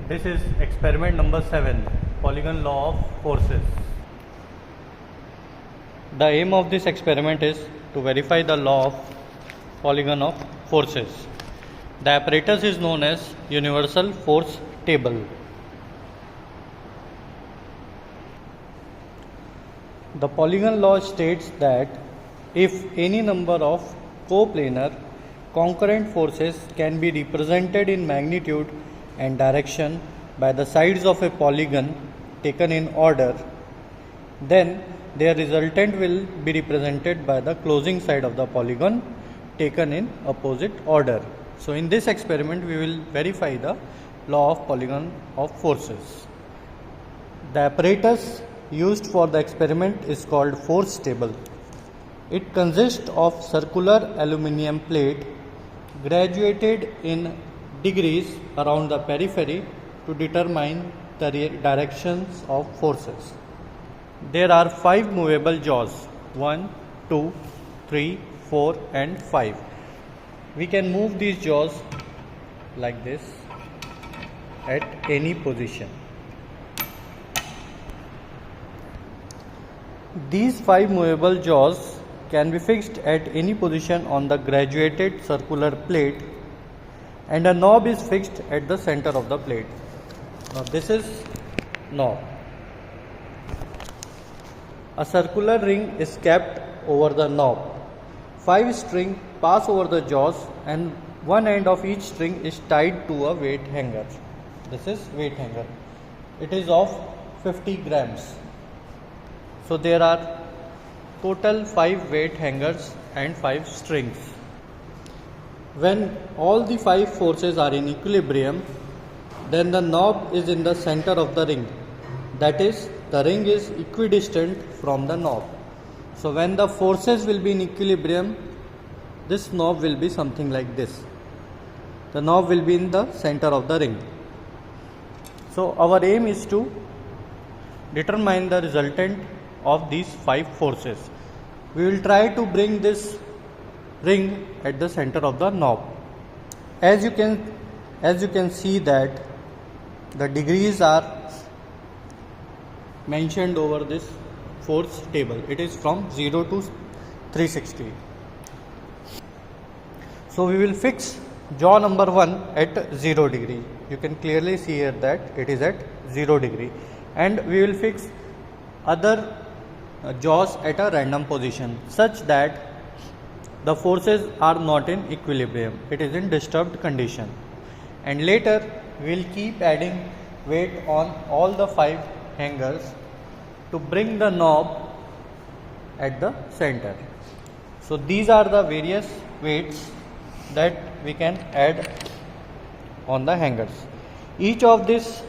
This is experiment number 7, polygon law of forces. The aim of this experiment is to verify the law of polygon of forces. The apparatus is known as universal force table. The polygon law states that if any number of coplanar concurrent forces can be represented in magnitude and direction by the sides of a polygon taken in order, then their resultant will be represented by the closing side of the polygon taken in opposite order. So in this experiment we will verify the law of polygon of forces. The apparatus used for the experiment is called force table. It consists of circular aluminum plate graduated in degrees around the periphery to determine the directions of forces. There are 5 movable jaws, 1, 2, 3, 4 and 5. We can move these jaws like this at any position. These 5 movable jaws can be fixed at any position on the graduated circular plate, and a knob is fixed at the center of the plate. Now this is knob. A circular ring is kept over the knob. 5 strings pass over the jaws and one end of each string is tied to a weight hanger. This is weight hanger. It is of 50 grams. So there are total 5 weight hangers and 5 strings. When all the 5 forces are in equilibrium, then the knob is in the center of the ring. That is, the ring is equidistant from the knob. So when the forces will be in equilibrium, this knob will be something like this. The knob will be in the center of the ring. So our aim is to determine the resultant of these 5 forces. We will try to bring this ring at the center of the knob. As you can see that the degrees are mentioned over this force table. It is from 0 to 360. So we will fix jaw number 1 at 0 degree. You can clearly see here that it is at 0 degree, and we will fix other jaws at a random position such that the forces are not in equilibrium. It is in disturbed condition, and later we will keep adding weight on all the 5 hangers to bring the knob at the center. So these are the various weights that we can add on the hangers. Each of this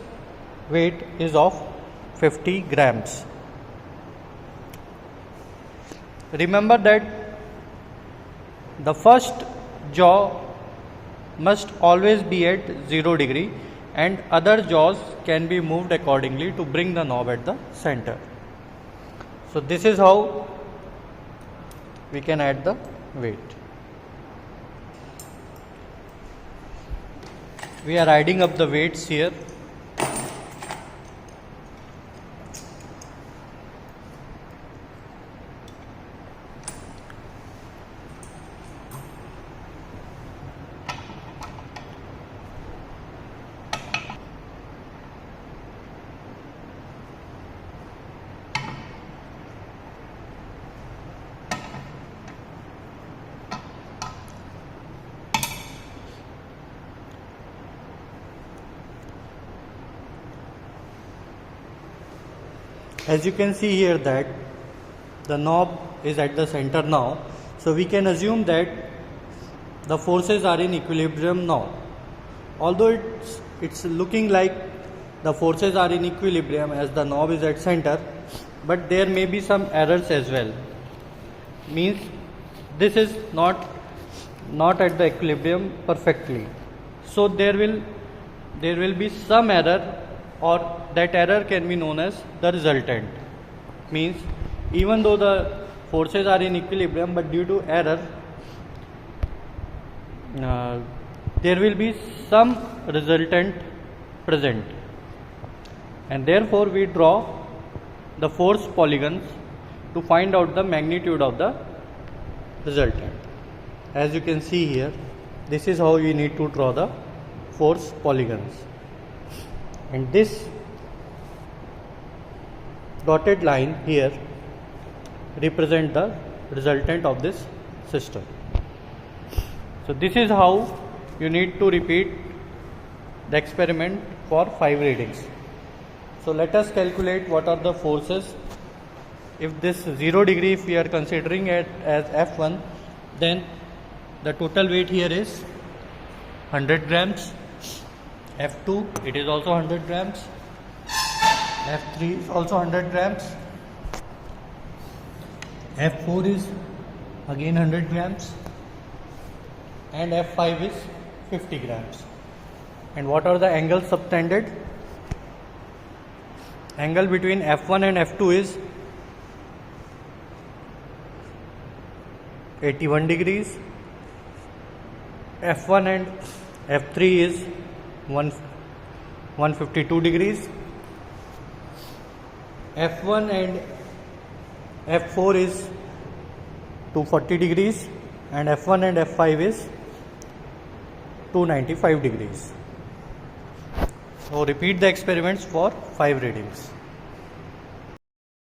weight is of 50 grams. Remember that the first jaw must always be at 0 degree, and other jaws can be moved accordingly to bring the knob at the center. So this is how we can add the weight. We are adding up the weights here. As you can see here that the knob is at the center now, so we can assume that the forces are in equilibrium now. Although it's looking like the forces are in equilibrium as the knob is at center, but there may be some errors as well. Means this is not at the equilibrium perfectly. So there will be some error, or that error can be known as the resultant. Means even though the forces are in equilibrium, but due to error there will be some resultant present, and therefore we draw the force polygons to find out the magnitude of the resultant. As you can see here, this is how you need to draw the force polygons, and this dotted line here represent the resultant of this system. So this is how you need to repeat the experiment for 5 readings. So let us calculate what are the forces. If this 0 degree, if we are considering it as F1, then the total weight here is 100 grams. F2, it is also 100 grams. F3 is also 100 grams. F4 is again 100 grams. And F5 is 50 grams. And what are the angles subtended? Angle between F1 and F2 is 81 degrees. F1 and F3 is 152 degrees. F1 and F4 is 240 degrees, and F1 and F5 is 295 degrees. So repeat the experiments for 5 readings.